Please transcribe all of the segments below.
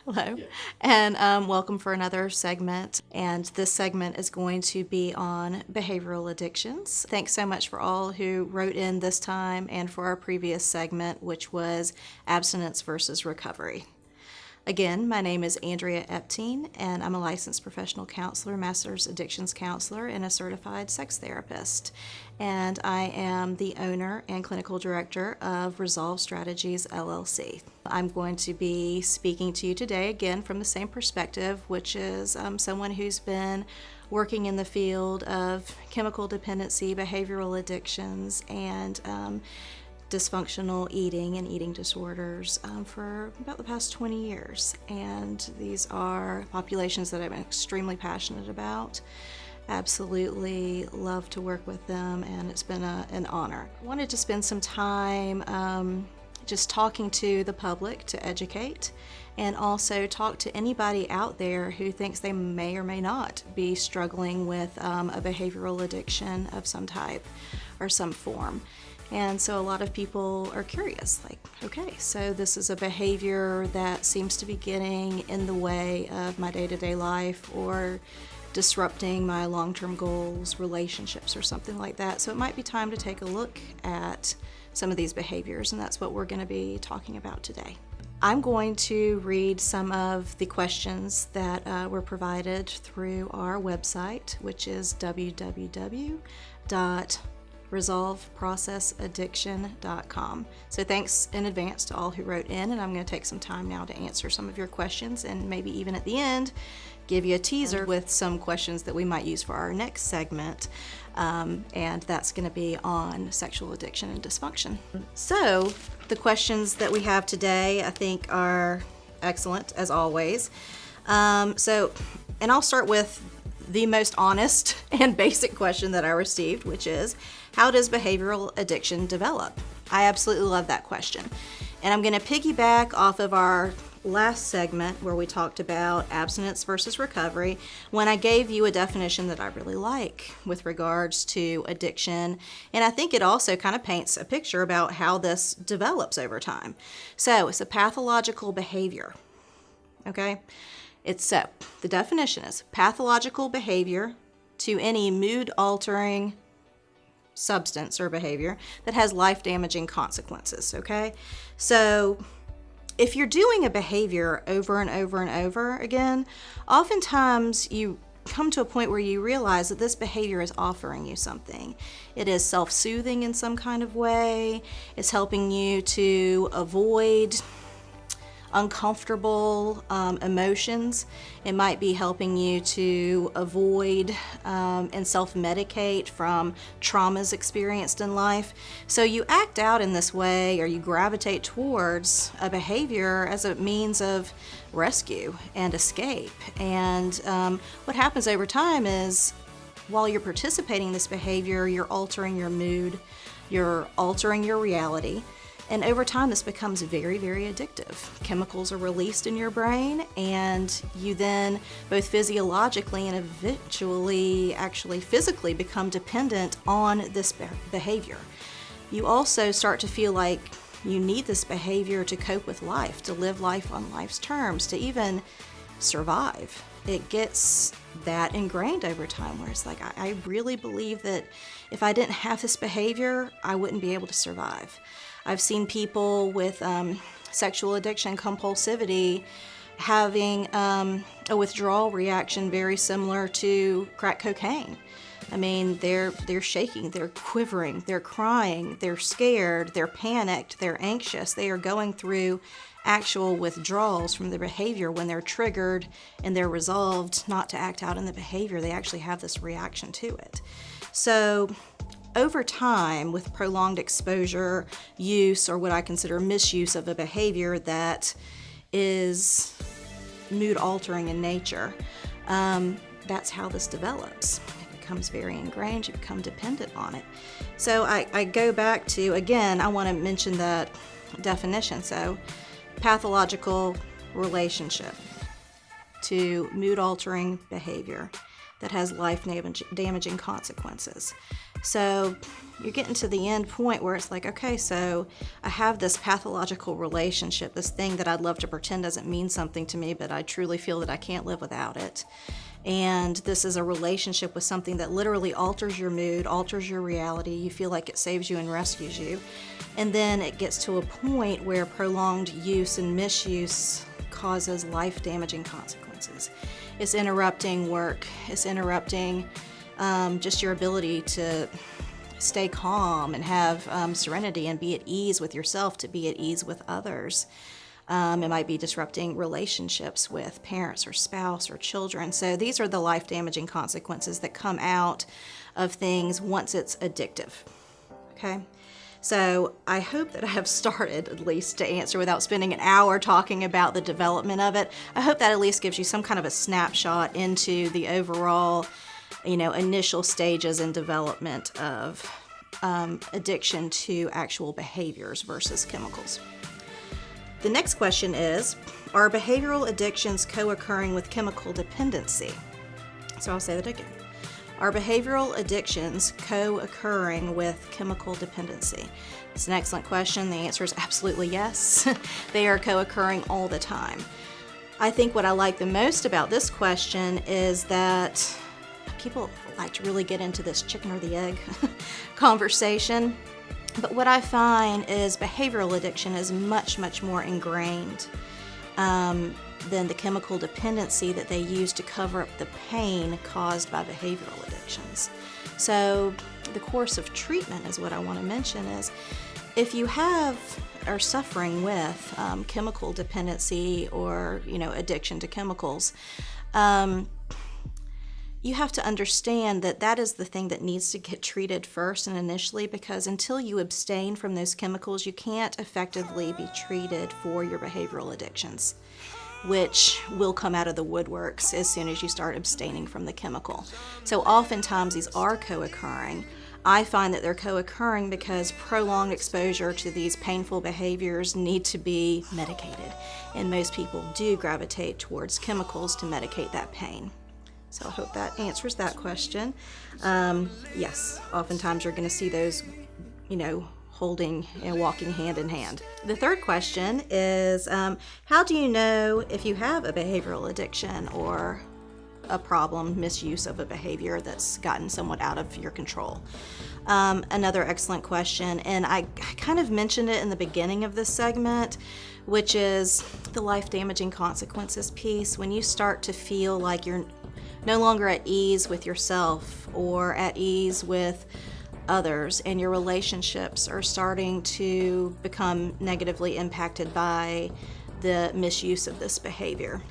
Hello, and welcome for another segment. And this segment is going to be on behavioral addictions. Thanks so much for all who wrote in this time and for our previous segment, which was abstinence versus recovery. Again, my name is Andrea Epting, and I'm a licensed professional counselor, master's addictions counselor, and a certified sex therapist. And I am the owner and clinical director of Resolve Strategies, LLC. I'm going to be speaking to you today, again, from the same perspective, which is someone who's been working in the field of chemical dependency, behavioral addictions, and dysfunctional eating and eating disorders for about the past 20 years. And these are populations that I'm extremely passionate about. Absolutely love to work with them, and it's been an honor. I wanted to spend some time just talking to the public to educate, and also talk to anybody out there who thinks they may or may not be struggling with a behavioral addiction of some type or some form. And so a lot of people are curious, like, okay, so this is a behavior that seems to be getting in the way of my day-to-day life or disrupting my long-term goals, relationships, or something like that. So it might be time to take a look at some of these behaviors, and that's what we're going to be talking about today. I'm going to read some of the questions that were provided through our website, which is www.resolveprocessaddiction.com. So thanks in advance to all who wrote in, and I'm going to take some time now to answer some of your questions, and maybe even at the end give you a teaser with some questions that we might use for our next segment, and that's going to be on sexual addiction and dysfunction. So the questions that we have today I think are excellent as always. And I'll start with the most honest and basic question that I received, which is, how does behavioral addiction develop? I absolutely love that question. And I'm going to piggyback off of our last segment where we talked about abstinence versus recovery, when I gave you a definition that I really like with regards to addiction. And I think it also kind of paints a picture about how this develops over time. So it's a pathological behavior, okay? The definition is pathological behavior to any mood-altering substance or behavior that has life-damaging consequences, okay? So if you're doing a behavior over and over and over again, oftentimes you come to a point where you realize that this behavior is offering you something. It is self-soothing in some kind of way. It's helping you to avoid uncomfortable emotions. It might be helping you to avoid and self-medicate from traumas experienced in life. So you act out in this way, or you gravitate towards a behavior as a means of rescue and escape. And what happens over time is, while you're participating in this behavior, you're altering your mood, you're altering your reality. And over time, this becomes very, very addictive. Chemicals are released in your brain, and you then both physiologically and eventually actually physically become dependent on this behavior. You also start to feel like you need this behavior to cope with life, to live life on life's terms, to even survive. It gets that ingrained over time, where it's like, I really believe that if I didn't have this behavior, I wouldn't be able to survive. I've seen people with sexual addiction, compulsivity, having a withdrawal reaction very similar to crack cocaine. I mean, they're shaking, they're quivering, they're crying, they're scared, they're panicked, they're anxious. They are going through actual withdrawals from the behavior when they're triggered and they're resolved not to act out in the behavior. They actually have this reaction to it. So over time, with prolonged exposure, use, or what I consider misuse of a behavior that is mood altering in nature, that's how this develops. It becomes very ingrained, you become dependent on it. So I go back to, again, I want to mention that definition. So pathological relationship to mood altering behavior. that has life-damaging consequences. So you're getting to the end point where it's like, okay, so I have this pathological relationship, this thing that I'd love to pretend doesn't mean something to me, but I truly feel that I can't live without it. And this is a relationship with something that literally alters your mood, alters your reality. You feel like it saves you and rescues you. And then it gets to a point where prolonged use and misuse causes life-damaging consequences. It's interrupting work. It's interrupting just your ability to stay calm and have serenity and be at ease with yourself, to be at ease with others. It might be disrupting relationships with parents or spouse or children. So these are the life-damaging consequences that come out of things once it's addictive. Okay? So I hope that I have started at least to answer without spending an hour talking about the development of it. I hope that at least gives you some kind of a snapshot into the overall, initial stages and development of addiction to actual behaviors versus chemicals. The next question is, are behavioral addictions co-occurring with chemical dependency? So I'll say that again. Are behavioral addictions co-occurring with chemical dependency? It's an excellent question. The answer is absolutely yes. They are co-occurring all the time. I think what I like the most about this question is that people like to really get into this chicken or the egg conversation. But what I find is behavioral addiction is much, much more ingrained than the chemical dependency that they use to cover up the pain caused by behavioral addictions. So the course of treatment is what I want to mention is if you are suffering with chemical dependency or addiction to chemicals, you have to understand that that is the thing that needs to get treated first and initially, because until you abstain from those chemicals, you can't effectively be treated for your behavioral addictions, which will come out of the woodworks as soon as you start abstaining from the chemical. So oftentimes these are co-occurring. I find that they're co-occurring because prolonged exposure to these painful behaviors need to be medicated, and most people do gravitate towards chemicals to medicate that pain. So I hope that answers that question. Yes, oftentimes you're going to see those, holding and walking hand in hand. The third question is, how do you know if you have a behavioral addiction or a problem, misuse of a behavior that's gotten somewhat out of your control? Another excellent question, and I kind of mentioned it in the beginning of this segment, which is the life-damaging consequences piece. When you start to feel like you're no longer at ease with yourself or at ease with others, and your relationships are starting to become negatively impacted by the misuse of this behavior,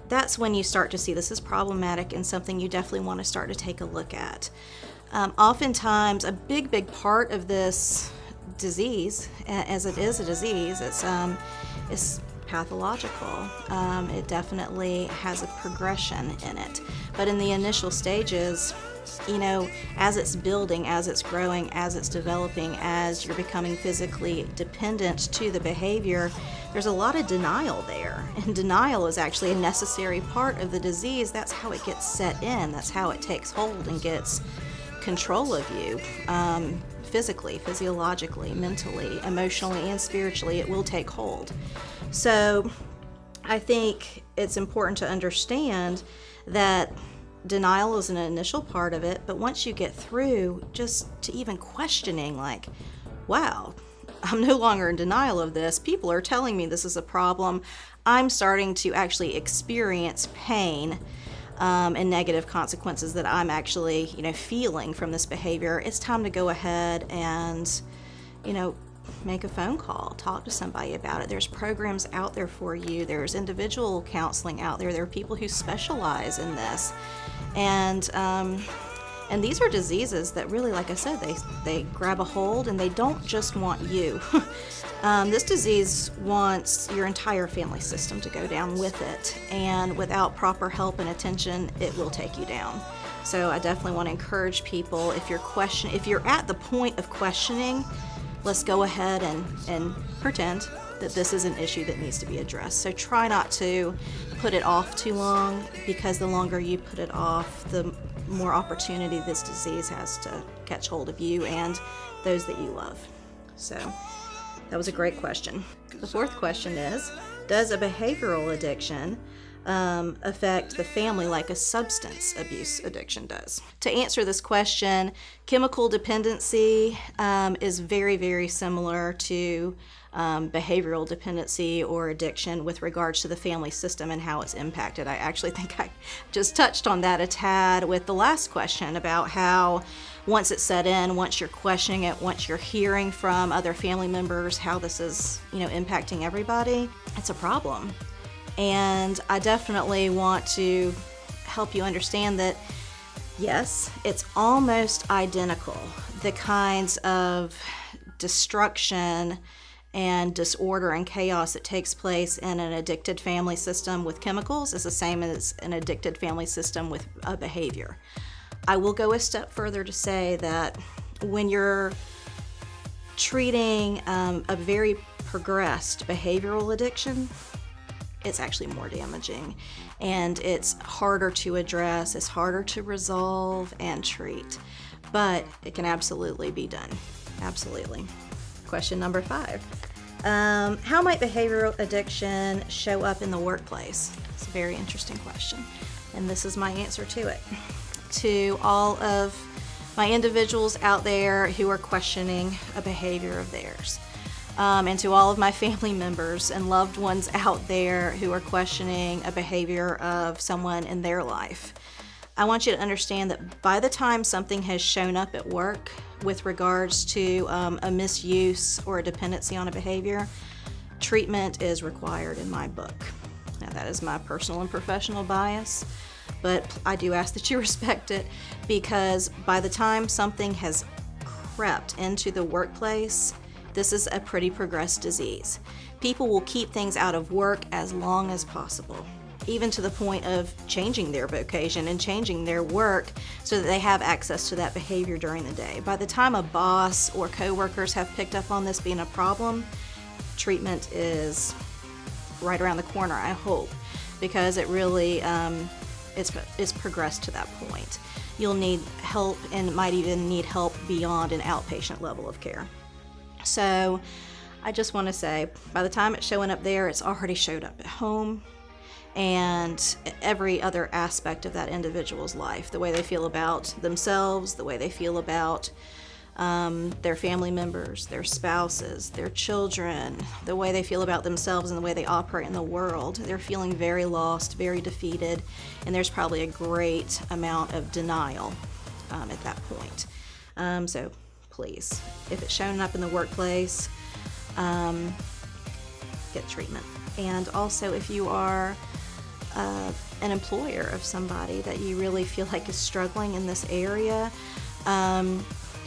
that's when you start to see this is problematic and something you definitely want to start to take a look at. Oftentimes, a big part of this disease, as it is a disease, it's pathological. It definitely has a progression in it. But in the initial stages, as it's building, as it's growing, as it's developing, as you're becoming physically dependent to the behavior, there's a lot of denial there. And denial is actually a necessary part of the disease. That's how it gets set in. That's how it takes hold and gets control of you. Physically, physiologically, mentally, emotionally, and spiritually, it will take hold. So I think it's important to understand that denial is an initial part of it, but once you get through just to even questioning, like, wow, I'm no longer in denial of this. People are telling me this is a problem. I'm starting to actually experience pain and negative consequences that I'm actually, feeling from this behavior. It's time to go ahead and, make a phone call, talk to somebody about it. There's programs out there for you. There's individual counseling out there. There are people who specialize in this. And these are diseases that really, like I said, they grab a hold and they don't just want you. This disease wants your entire family system to go down with it. And without proper help and attention, it will take you down. So I definitely want to encourage people, if you're at the point of questioning, let's go ahead and pretend that this is an issue that needs to be addressed. So try not to put it off too long, because the longer you put it off, the more opportunity this disease has to catch hold of you and those that you love. So that was a great question. The fourth question is, does a behavioral addiction affect the family like a substance abuse addiction does? To answer this question, chemical dependency is very, very similar to behavioral dependency or addiction with regards to the family system and how it's impacted. I actually think I just touched on that a tad with the last question about how once it's set in, once you're questioning it, once you're hearing from other family members how this is, impacting everybody, it's a problem. And I definitely want to help you understand that, yes, it's almost identical. The kinds of destruction and disorder and chaos that takes place in an addicted family system with chemicals is the same as an addicted family system with a behavior. I will go a step further to say that when you're treating a very progressed behavioral addiction, it's actually more damaging, and it's harder to address, it's harder to resolve and treat, but it can absolutely be done. Absolutely. Question number 5. How might behavioral addiction show up in the workplace? It's a very interesting question, and this is my answer to it. To all of my individuals out there who are questioning a behavior of theirs, and to all of my family members and loved ones out there who are questioning a behavior of someone in their life, I want you to understand that by the time something has shown up at work with regards to a misuse or a dependency on a behavior, treatment is required in my book. Now, that is my personal and professional bias, but I do ask that you respect it, because by the time something has crept into the workplace, this is a pretty progressed disease. People will keep things out of work as long as possible, even to the point of changing their vocation and changing their work so that they have access to that behavior during the day. By the time a boss or coworkers have picked up on this being a problem, treatment is right around the corner, I hope, because it really it's progressed to that point. You'll need help and might even need help beyond an outpatient level of care. So I just want to say, by the time it's showing up there, it's already showed up at home and every other aspect of that individual's life, the way they feel about themselves, the way they feel about their family members, their spouses, their children, the way they feel about themselves and the way they operate in the world. They're feeling very lost, very defeated, and there's probably a great amount of denial at that point. So please, if it's showing up in the workplace, get treatment. And also, if you are an employer of somebody that you really feel like is struggling in this area,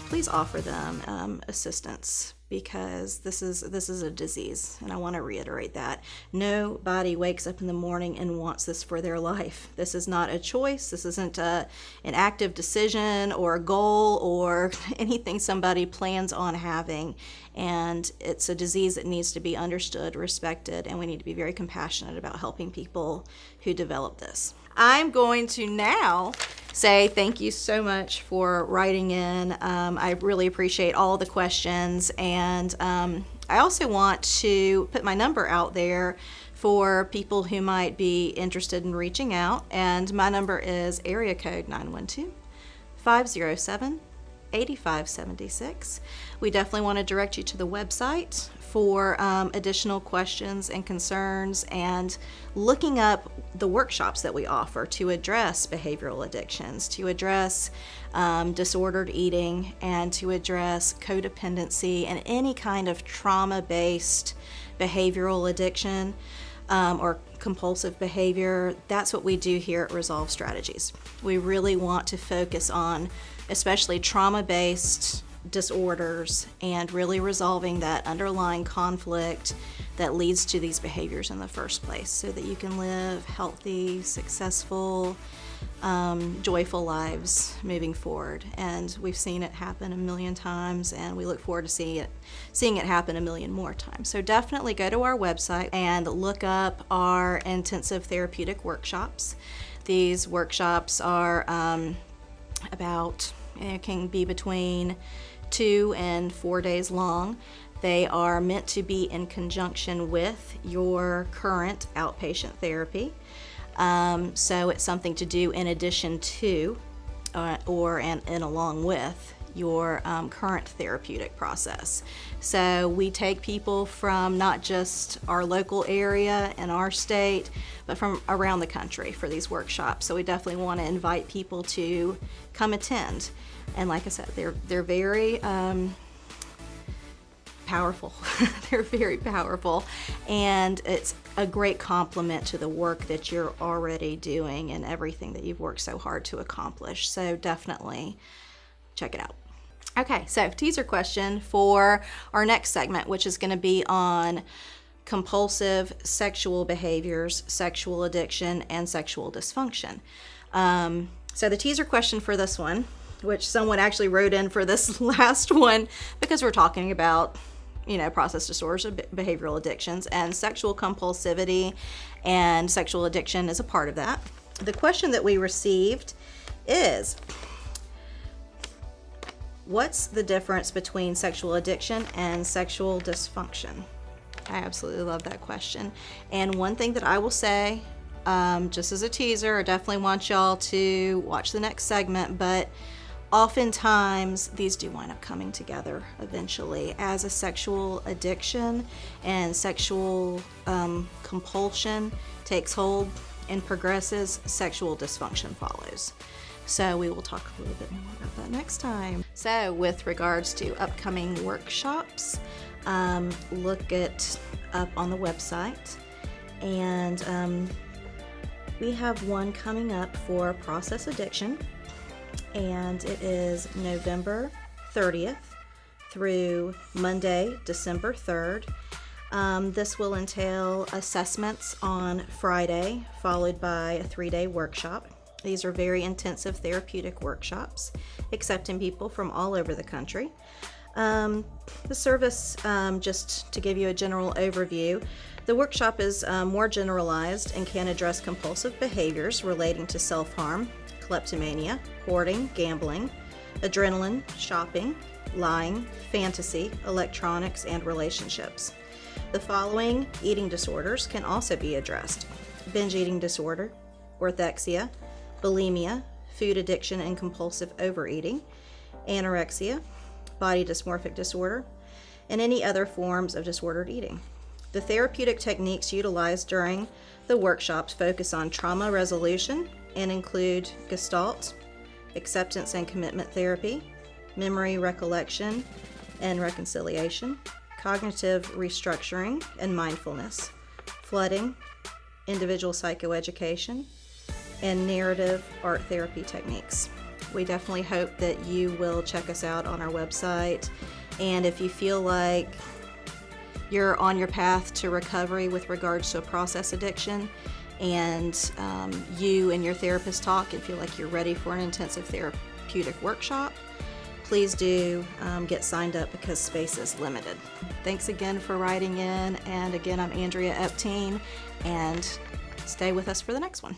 please offer them assistance, because this is a disease, and I want to reiterate that. Nobody wakes up in the morning and wants this for their life. This is not a choice. This isn't an active decision or a goal or anything somebody plans on having, and it's a disease that needs to be understood, respected, and we need to be very compassionate about helping people who develop this. I'm going to now say thank you so much for writing in. I really appreciate all the questions, and I also want to put my number out there for people who might be interested in reaching out, and my number is area code 912-507-8576. We definitely want to direct you to the website for additional questions and concerns, and looking up the workshops that we offer to address behavioral addictions, to address disordered eating, and to address codependency and any kind of trauma-based behavioral addiction or compulsive behavior. That's what we do here at Resolve Strategies. We really want to focus on especially trauma-based disorders and really resolving that underlying conflict that leads to these behaviors in the first place, so that you can live healthy, successful, joyful lives moving forward. And we've seen it happen a million times, and we look forward to seeing it happen a million more times. So definitely go to our website and look up our intensive therapeutic workshops. These workshops are it can be between 2 and 4 days long. They are meant to be in conjunction with your current outpatient therapy. So it's something to do in addition to and along with your current therapeutic process. So we take people from not just our local area and our state, but from around the country for these workshops. So we definitely want to invite people to come attend. And like I said, they're very powerful. They're very powerful, and it's a great complement to the work that you're already doing and everything that you've worked so hard to accomplish. So definitely check it out. Okay, so teaser question for our next segment, which is going to be on compulsive sexual behaviors, sexual addiction, and sexual dysfunction. So the teaser question for this one, which someone actually wrote in for this last one, because we're talking about, process disorders, behavioral addictions, and sexual compulsivity and sexual addiction is a part of that. The question that we received is, what's the difference between sexual addiction and sexual dysfunction? I absolutely love that question. And one thing that I will say, just as a teaser, I definitely want y'all to watch the next segment, but oftentimes these do wind up coming together eventually. As a sexual addiction and sexual compulsion takes hold and progresses, sexual dysfunction follows. So we will talk a little bit more about that next time. So with regards to upcoming workshops, look it up on the website, and we have one coming up for process addiction, and it is November 30th through Monday, December 3rd. This will entail assessments on Friday, followed by a 3-day workshop. These are very intensive therapeutic workshops, accepting people from all over the country. The service, just to give you a general overview, the workshop is more generalized and can address compulsive behaviors relating to self-harm, kleptomania, hoarding, gambling, adrenaline, shopping, lying, fantasy, electronics, and relationships. The following eating disorders can also be addressed: binge eating disorder, orthorexia, bulimia, food addiction and compulsive overeating, anorexia, body dysmorphic disorder, and any other forms of disordered eating. The therapeutic techniques utilized during the workshops focus on trauma resolution and include Gestalt, acceptance and commitment therapy, memory recollection and reconciliation, cognitive restructuring and mindfulness, flooding, individual psychoeducation, and narrative art therapy techniques. We definitely hope that you will check us out on our website, and if you feel like you're on your path to recovery with regards to a process addiction, and you and your therapist talk and feel like you're ready for an intensive therapeutic workshop, please do get signed up because space is limited. Thanks again for writing in, and again, I'm Andrea Epteen, and stay with us for the next one.